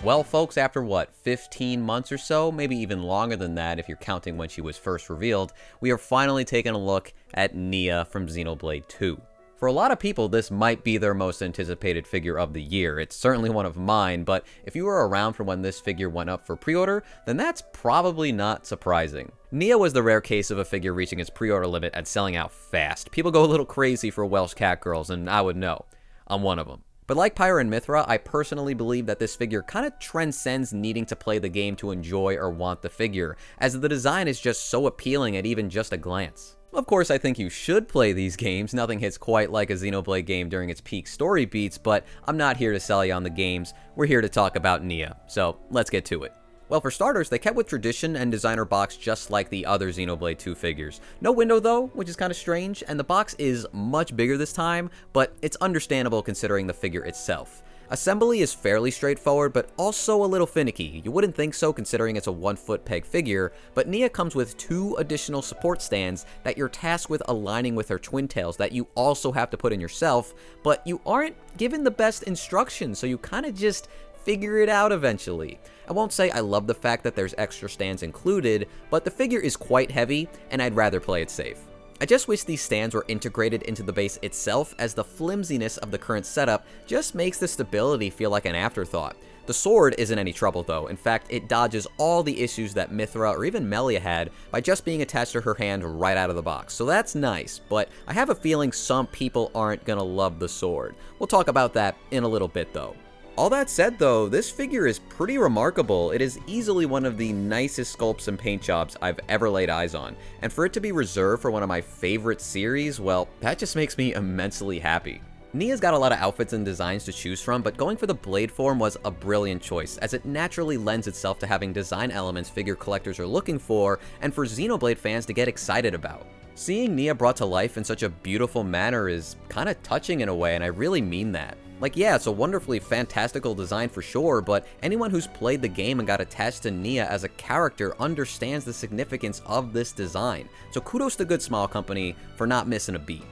Well, folks, after what, 15 months or so, maybe even longer than that if you're counting when she was first revealed, we are finally taking a look at Nia from Xenoblade 2. For a lot of people, this might be their most anticipated figure of the year. It's certainly one of mine, but if you were around for when this figure went up for pre-order, then that's probably not surprising. Nia was the rare case of a figure reaching its pre-order limit and selling out fast. People go a little crazy for Welsh cat girls, and I would know. I'm one of them. But like Pyra and Mithra, I personally believe that this figure kind of transcends needing to play the game to enjoy or want the figure, as the design is just so appealing at even just a glance. Of course, I think you should play these games. Nothing hits quite like a Xenoblade game during its peak story beats, but I'm not here to sell you on the games. We're here to talk about Nia, so let's get to it. Well, for starters, they kept with tradition and designer box just like the other Xenoblade 2 figures. No window though, which is kind of strange, and the box is much bigger this time, but it's understandable considering the figure itself. Assembly is fairly straightforward, but also a little finicky. You wouldn't think so considering it's a 1-foot peg figure, but Nia comes with 2 additional support stands that you're tasked with aligning with her twin tails that you also have to put in yourself, but you aren't given the best instructions, so you kind of just figure it out eventually. I won't say I love the fact that there's extra stands included, but the figure is quite heavy, and I'd rather play it safe. I just wish these stands were integrated into the base itself, as the flimsiness of the current setup just makes the stability feel like an afterthought. The sword isn't any trouble though. In fact, it dodges all the issues that Mithra or even Melia had by just being attached to her hand right out of the box. So that's nice, but I have a feeling some people aren't gonna love the sword. We'll talk about that in a little bit though. All that said though, this figure is pretty remarkable. It is easily one of the nicest sculpts and paint jobs I've ever laid eyes on, and for it to be reserved for one of my favorite series, well, that just makes me immensely happy. Nia's got a lot of outfits and designs to choose from, but going for the blade form was a brilliant choice, as it naturally lends itself to having design elements figure collectors are looking for, and for Xenoblade fans to get excited about. Seeing Nia brought to life in such a beautiful manner is kinda touching in a way, and I really mean that. Like, yeah, it's a wonderfully fantastical design for sure, but anyone who's played the game and got attached to Nia as a character understands the significance of this design. So kudos to Good Smile Company for not missing a beat.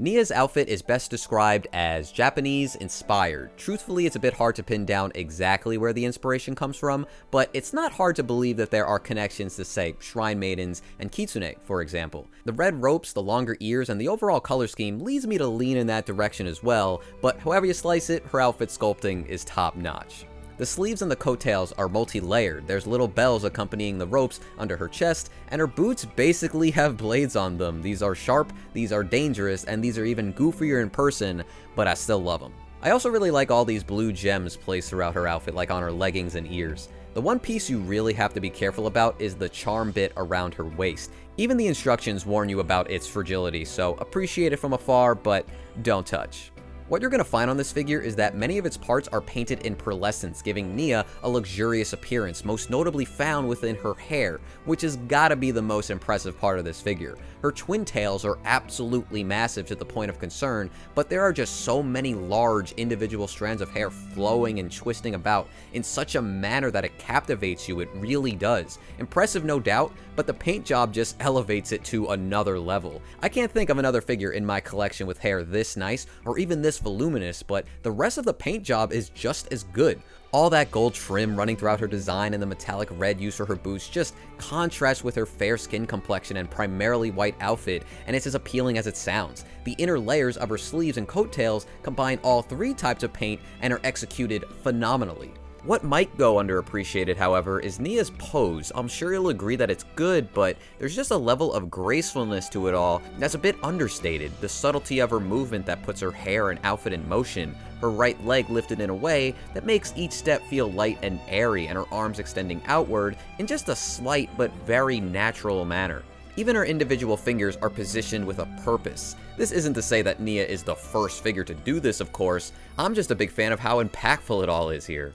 Nia's outfit is best described as Japanese-inspired. Truthfully, it's a bit hard to pin down exactly where the inspiration comes from, but it's not hard to believe that there are connections to, say, Shrine Maidens and Kitsune, for example. The red ropes, the longer ears, and the overall color scheme leads me to lean in that direction as well, but however you slice it, her outfit sculpting is top-notch. The sleeves and the coattails are multi-layered. There's little bells accompanying the ropes under her chest, and her boots basically have blades on them. These are sharp, these are dangerous, and these are even goofier in person, but I still love them. I also really like all these blue gems placed throughout her outfit, like on her leggings and ears. The one piece you really have to be careful about is the charm bit around her waist. Even the instructions warn you about its fragility, so appreciate it from afar, but don't touch. What you're going to find on this figure is that many of its parts are painted in pearlescence, giving Nia a luxurious appearance, most notably found within her hair, which has gotta be the most impressive part of this figure. Her twin tails are absolutely massive to the point of concern, but there are just so many large individual strands of hair flowing and twisting about in such a manner that it captivates you. It really does. Impressive, no doubt, but the paint job just elevates it to another level. I can't think of another figure in my collection with hair this nice or even this voluminous, but the rest of the paint job is just as good. All that gold trim running throughout her design and the metallic red used for her boots just contrasts with her fair skin complexion and primarily white outfit, and it's as appealing as it sounds. The inner layers of her sleeves and coattails combine all 3 types of paint and are executed phenomenally. What might go underappreciated, however, is Nia's pose. I'm sure you'll agree that it's good, but there's just a level of gracefulness to it all that's a bit understated. The subtlety of her movement that puts her hair and outfit in motion, her right leg lifted in a way that makes each step feel light and airy, and her arms extending outward in just a slight but very natural manner. Even her individual fingers are positioned with a purpose. This isn't to say that Nia is the first figure to do this, of course. I'm just a big fan of how impactful it all is here.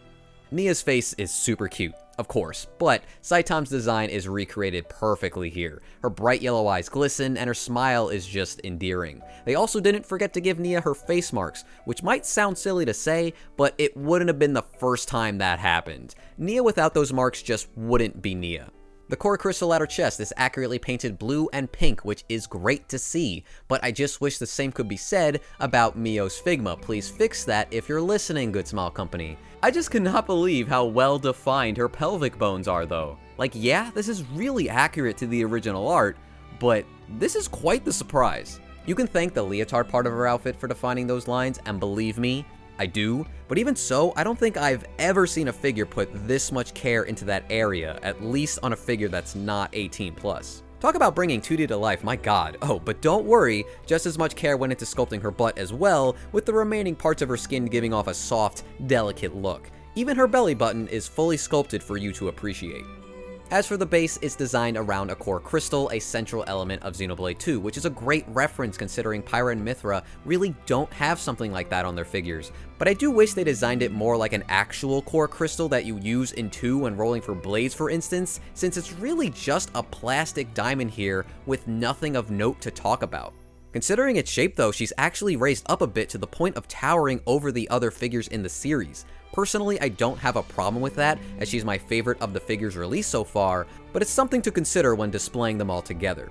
Nia's face is super cute, of course, but Saitam's design is recreated perfectly here. Her bright yellow eyes glisten, and her smile is just endearing. They also didn't forget to give Nia her face marks, which might sound silly to say, but it wouldn't have been the first time that happened. Nia without those marks just wouldn't be Nia. The core crystal at her chest is accurately painted blue and pink, which is great to see, but I just wish the same could be said about Mio's Figma. Please fix that if you're listening, Good Smile Company. I just cannot believe how well defined her pelvic bones are though. Like, yeah, this is really accurate to the original art, but this is quite the surprise. You can thank the leotard part of her outfit for defining those lines, and believe me, I do, but even so, I don't think I've ever seen a figure put this much care into that area, at least on a figure that's not 18 plus. Talk about bringing 2D to life, my god. Oh, but don't worry, just as much care went into sculpting her butt as well, with the remaining parts of her skin giving off a soft, delicate look. Even her belly button is fully sculpted for you to appreciate. As for the base, it's designed around a core crystal, a central element of Xenoblade 2, which is a great reference considering Pyra and Mithra really don't have something like that on their figures. But I do wish they designed it more like an actual core crystal that you use in 2 when rolling for blades, for instance, since it's really just a plastic diamond here with nothing of note to talk about. Considering its shape though, she's actually raised up a bit to the point of towering over the other figures in the series. Personally, I don't have a problem with that, as she's my favorite of the figures released so far, but it's something to consider when displaying them all together.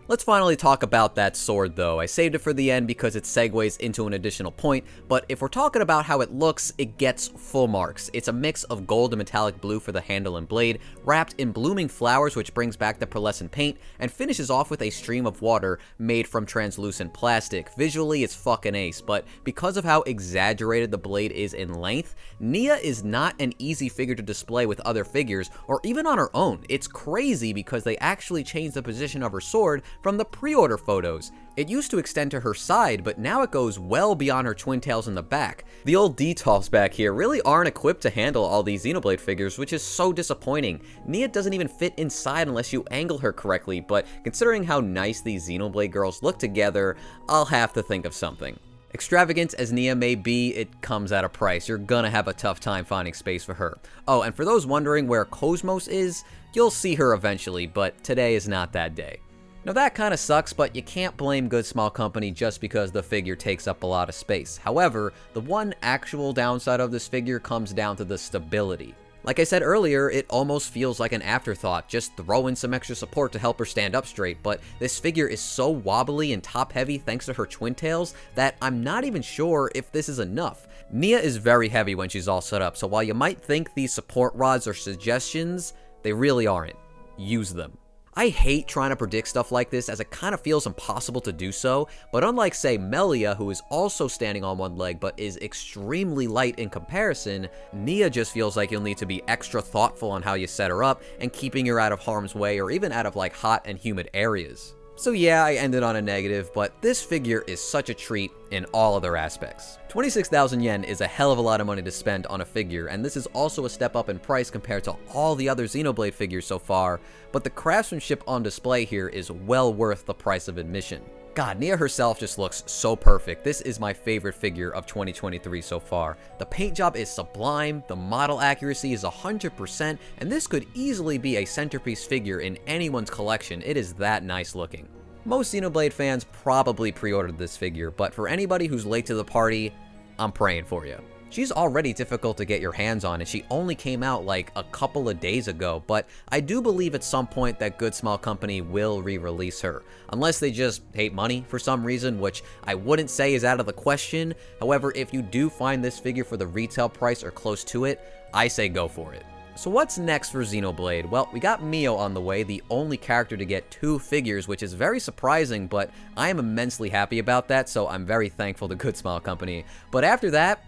Let's finally talk about that sword though. I saved it for the end because it segues into an additional point, but if we're talking about how it looks, it gets full marks. It's a mix of gold and metallic blue for the handle and blade, wrapped in blooming flowers which brings back the pearlescent paint, and finishes off with a stream of water made from translucent plastic. Visually, it's fucking ace, but because of how exaggerated the blade is in length, Nia is not an easy figure to display with other figures, or even on her own. It's crazy because they actually changed the position of her sword from the pre-order photos. It used to extend to her side, but now it goes well beyond her twin tails in the back. The old details back here really aren't equipped to handle all these Xenoblade figures, which is so disappointing. Nia doesn't even fit inside unless you angle her correctly, but considering how nice these Xenoblade girls look together, I'll have to think of something. Extravagant as Nia may be, it comes at a price. You're gonna have a tough time finding space for her. Oh, and for those wondering where Cosmos is, you'll see her eventually, but today is not that day. Now that kinda sucks, but you can't blame Good Smile Company just because the figure takes up a lot of space. However, the one actual downside of this figure comes down to the stability. Like I said earlier, it almost feels like an afterthought, just throw in some extra support to help her stand up straight, but this figure is so wobbly and top heavy thanks to her twin tails that I'm not even sure if this is enough. Nia is very heavy when she's all set up, so while you might think these support rods are suggestions, they really aren't. Use them. I hate trying to predict stuff like this as it kind of feels impossible to do so, but unlike say Melia, who is also standing on one leg but is extremely light in comparison, Nia just feels like you'll need to be extra thoughtful on how you set her up and keeping her out of harm's way or even out of like hot and humid areas. So yeah, I ended on a negative, but this figure is such a treat in all other aspects. 26,000 yen is a hell of a lot of money to spend on a figure, and this is also a step up in price compared to all the other Xenoblade figures so far, but the craftsmanship on display here is well worth the price of admission. God, Nia herself just looks so perfect. This is my favorite figure of 2023 so far. The paint job is sublime, the model accuracy is 100%, and this could easily be a centerpiece figure in anyone's collection. It is that nice looking. Most Xenoblade fans probably pre-ordered this figure, but for anybody who's late to the party, I'm praying for you. She's already difficult to get your hands on, and she only came out like a couple of days ago, but I do believe at some point that Good Smile Company will re-release her, unless they just hate money for some reason, which I wouldn't say is out of the question. However, if you do find this figure for the retail price or close to it, I say go for it. So what's next for Xenoblade? Well, we got Mio on the way, the only character to get 2 figures, which is very surprising, but I am immensely happy about that, so I'm very thankful to Good Smile Company. But after that,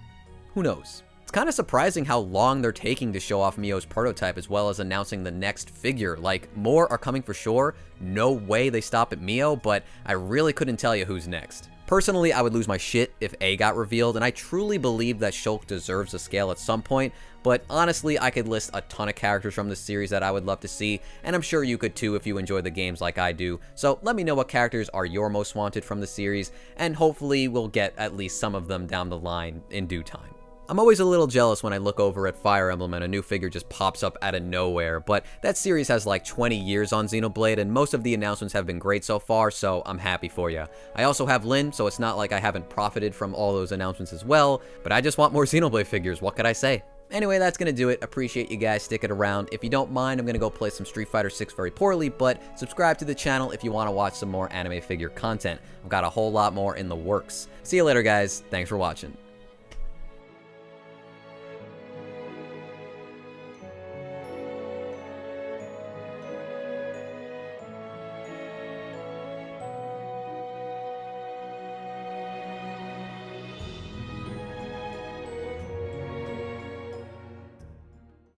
who knows? It's kind of surprising how long they're taking to show off Mio's prototype as well as announcing the next figure. Like, more are coming for sure, no way they stop at Mio, but I really couldn't tell you who's next. Personally, I would lose my shit if A got revealed, and I truly believe that Shulk deserves a scale at some point, but honestly, I could list a ton of characters from this series that I would love to see, and I'm sure you could too if you enjoy the games like I do, so let me know what characters are your most wanted from the series, and hopefully we'll get at least some of them down the line in due time. I'm always a little jealous when I look over at Fire Emblem and a new figure just pops up out of nowhere, but that series has like 20 years on Xenoblade and most of the announcements have been great so far, so I'm happy for you. I also have Lyn, so it's not like I haven't profited from all those announcements as well, but I just want more Xenoblade figures, what could I say? Anyway, that's going to do it. Appreciate you guys sticking around. If you don't mind, I'm going to go play some Street Fighter 6 very poorly, but subscribe to the channel if you want to watch some more anime figure content. I've got a whole lot more in the works. See you later, guys. Thanks for watching.